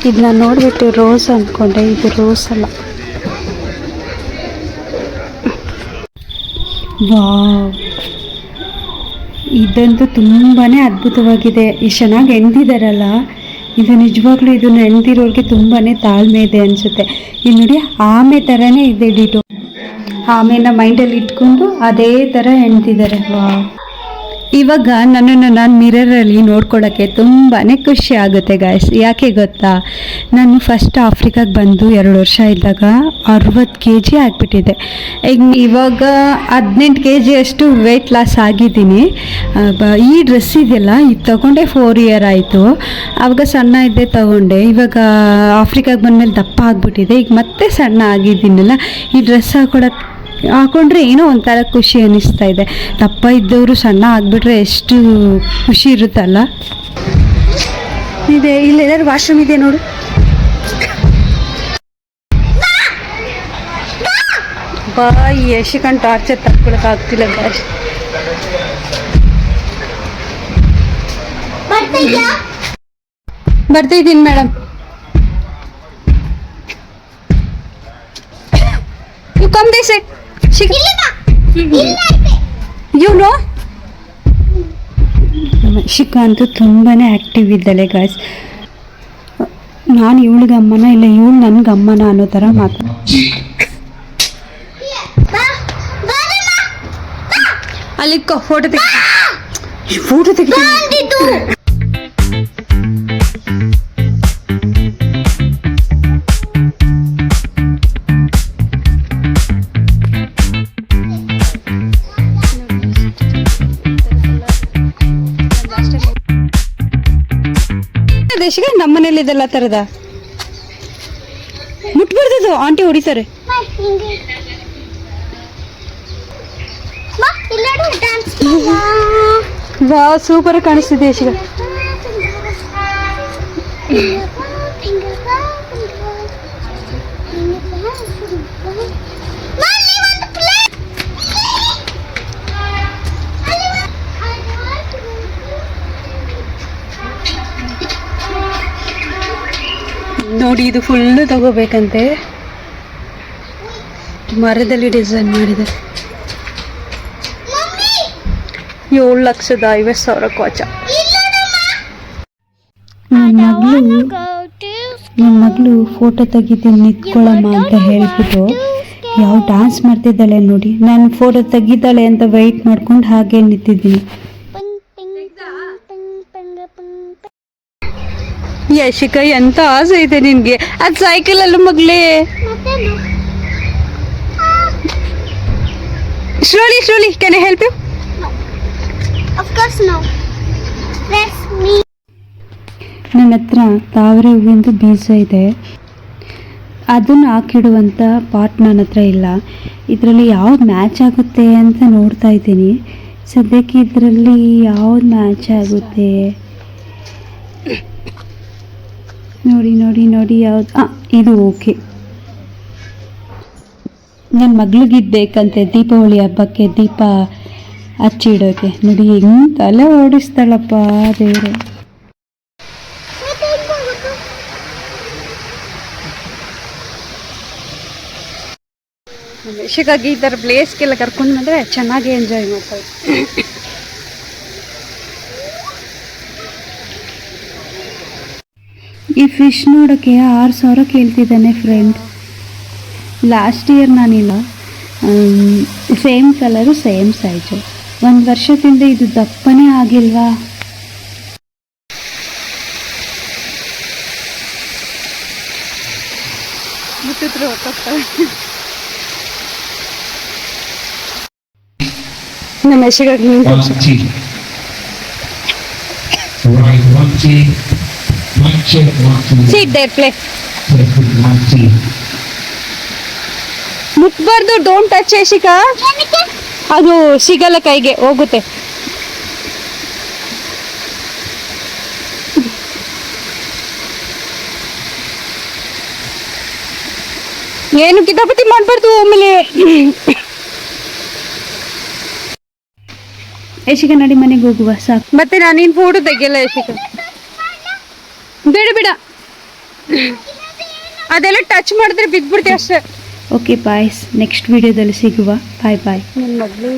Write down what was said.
ಇದನ್ನ ನೋಡಿಬಿಟ್ಟು ರೋಸ್ ಅಂದ್ಕೊಂಡೆ, ಇದು ರೋಸ್ ಅಲ್ಲ. ವಾವ್, ಇದಂತೂ ತುಂಬಾ ಅದ್ಭುತವಾಗಿದೆ. ಎಷ್ಟು ಚೆನ್ನಾಗಿ ಹೆಣ್ದಿದಾರಲ್ಲ. ಇದು ನಿಜವಾಗ್ಲೂ ಇದನ್ನು ಹೆಣ್ದಿರೋರಿಗೆ ತುಂಬಾ ತಾಳ್ಮೆ ಇದೆ ಅನಿಸುತ್ತೆ. ಇದು ನೋಡಿ, ಆಮೆ ಥರನೇ ಇದೆ ಡಿಟೋ. ಆಮೆನ ಮೈಂಡಲ್ಲಿ ಇಟ್ಕೊಂಡು ಅದೇ ಥರ ಹೆಣ್ದಿದ್ದಾರೆ. ವಾವ್. ಇವಾಗ ನನ್ನನ್ನು ನಾನು ಮಿರರಲ್ಲಿ ನೋಡ್ಕೊಳ್ಳೋಕ್ಕೆ ತುಂಬಾ ಖುಷಿ ಆಗುತ್ತೆ ಗಾಯ್ಸ್. ಯಾಕೆ ಗೊತ್ತಾ, ನಾನು ಫಸ್ಟ್ ಆಫ್ರಿಕಾಗೆ ಬಂದು 2 ವರ್ಷ ಇದ್ದಾಗ 60 kg ಆಗಿಬಿಟ್ಟಿದೆ. ಇವಾಗ 18 kg ಅಷ್ಟು ವೆಯ್ಟ್ ಲಾಸ್ ಆಗಿದ್ದೀನಿ. ಈ ಡ್ರೆಸ್ ಇದೆಯಲ್ಲ, ಇದು ತೊಗೊಂಡೆ 4 year ಆಯಿತು. ಆವಾಗ ಸಣ್ಣ ಇದ್ದೆ ತೊಗೊಂಡೆ. ಇವಾಗ ಆಫ್ರಿಕಾಗೆ ಬಂದಮೇಲೆ ದಪ್ಪ ಆಗಿಬಿಟ್ಟಿದೆ. ಈಗ ಮತ್ತೆ ಸಣ್ಣ ಆಗಿದ್ದೀನಲ್ಲ, ಈ ಡ್ರೆಸ್ ಹಾಕೊಂಡ್ರೆ ಏನೋ ಒಂಥರ ಖುಷಿ ಅನ್ನಿಸ್ತಾ ಇದೆ. ದಪ್ಪ ಇದ್ದವರು ಸಣ್ಣ ಆಗಿಬಿಟ್ರೆ ಎಷ್ಟು ಖುಷಿ ಇರುತ್ತಲ್ಲ. ಇದೆ ಇಲ್ಲೆಲ್ಲರೂ ವಾಶ್ರೂಮ್ ಇದೆ ನೋಡು. ಬಾಯಿ ಯಶಿಕಂಡು ಟಾರ್ಚರ್ ತಕ್ಕೊಳಕ್ಕಾಗ್ತಿಲ್ಲ ಗಾಯ್ಸ್. ಬರ್ತಿದ್ದೀನಿ madam. You come this side. Shikha ಅಂತೂ ತುಂಬಾ ಆ್ಯಕ್ಟಿವ್ ಇದ್ದಾಳೆ ಗಾಯ್ಸ್. ನಾನು ಇವಳಿಗೆ ಅಮ್ಮನ ಇಲ್ಲ ಇವಳು ನನಗೆ ಅಮ್ಮನ ಅನ್ನೋ ಥರ ಅಲ್ಲಿಕ್ಕೋ ಫೋಟೋ ತೆಗಿ. ದೇಶಿಗೆ ನಮ್ಮ ಮನೇಲಿ ಇದೆಲ್ಲ ಥರದ ಮುಟ್ಬಾರ್ದು, ಆಂಟಿ ಹೊಡಿತಾರೆ. ವಾ, ಸೂಪರ್ ಕಾಣಿಸ್ತಿದೆ ದೇಶಿಗೆ. ನೋಡಿ, ಇದು ಫುಲ್ಲು ತಗೋಬೇಕಂತೆ. ಮರದಲ್ಲಿ ಡಿಸೈನ್ ಮಾಡಿದ್ದಾರೆ. 7,50,000 ಕ್ವಾಚ. ನನ್ನ ಮಗಳು ಫೋಟೋ ತೆಗಿತೀನಿ ನಿಂತ್ಕೊಳ್ಳಮ್ಮ ಅಂತ ಹೇಳ್ಬಿಟ್ಟು ಯಾವ ಡಾನ್ಸ್ ಮಾಡ್ತಿದ್ದಾಳೆ ನೋಡಿ. ನಾನು ಫೋಟೋ ತೆಗಿತಾಳೆ ಅಂತ ವೆಯ್ಟ್ ಮಾಡ್ಕೊಂಡು ಹಾಗೆ ನಿಂತಿದ್ದೀನಿ. ಯಶಿಕಾ, ಎಂತ ಆಸೆ ಇದೆ ನಿನ್ಗೆ. ಅದು ಸೈಕಲ್ ಅಲ್ಲ ಮಗಳೇ. slowly can I help you? Of course no. Press me. ನನ್ನ ಹತ್ರ ತಾವರೆ ಹೂವಿಂದು ಬೀಜ ಇದೆ. ಅದನ್ನು ಹಾಕಿಡುವಂಥ ಪಾಟ್ ನನ್ನ ಹತ್ರ ಇಲ್ಲ. ಇದರಲ್ಲಿ ಯಾವ್ದು ಮ್ಯಾಚ್ ಆಗುತ್ತೆ ಅಂತ ನೋಡ್ತಾ ಇದ್ದೀನಿ. ಸದ್ಯಕ್ಕೆ ಇದರಲ್ಲಿ ಯಾವ್ದು ಮ್ಯಾಚ್ ಆಗುತ್ತೆ ನೋಡಿ ಯಾವ್ದು. ಇದು ಓಕೆ. ನನ್ನ ಮಗಳಿಗಿದ್ದು ಬೇಕಂತೆ ದೀಪಾವಳಿ ಹಬ್ಬಕ್ಕೆ ದೀಪ ಹಚ್ಚಿಡೋಕೆ. ನೋಡಿ ಹೆಂಗೆ ತಲೆ ಓಡಿಸ್ತಾಳಪ್ಪ ದೇವ್ರೆ. ಯಶಿಗಾಗಿ ಈ ಥರ ಪ್ಲೇಸ್ಗೆಲ್ಲ ಕರ್ಕೊಂಡು ಬಂದರೆ ಚೆನ್ನಾಗಿ ಎಂಜಾಯ್ ಮಾಡ್ತಾರೆ. ಈ ಫಿಶ್ ನೋಡೋಕ್ಕೆ 6,000 ಕೇಳ್ತಿದ್ದಾನೆ ಫ್ರೆಂಡ್. ಲಾಸ್ಟ್ ಇಯರ್ ನಾನಿಲ್ಲ, ಸೇಮ್ ಕಲರು ಸೇಮ್ ಸೈಜು. 1 ವರ್ಷದಿಂದ ಇದು ದಪ್ಪನೇ ಆಗಿಲ್ವಾ. ನಮ್ಮ ಯಶಿಗಾಗಿ sit there, play. ಮುಟ್ಬಾರ್ದು, ಡೋಂಟ್ ಟಚ್ ಯಶಿಕಾ. ಅದು ಸಿಗಲ್ಲ ಕೈಗೆ, ಹೋಗುತ್ತೆ. ಏನು ಕಿತಾಪತಿ ಮಾಡಬಾರ್ದು ಆಮೇಲೆ. ಯಶಿಕಾ ನಡಿ ಮನೆಗೆ ಹೋಗುವ ಸಾಕು. ಮತ್ತೆ ನಾನೇನು ಫೋಟೋ ತೆಗಿಯಲ್ಲ ಯಶಿಕಾ. ಬೇಡ ಅದೆಲ್ಲ ಟಚ್ ಮಾಡಿದ್ರೆ ಬಿದ್ಬಿಡ್ತೀವಿ ಅಷ್ಟೇ. ಓಕೆ ಬಾಯ್ಸ್, ನೆಕ್ಸ್ಟ್ ವಿಡಿಯೋದಲ್ಲಿ ಸಿಗುವ. ಬಾಯ್ ಬಾಯ್. ನನ್ನ ಮಗಳು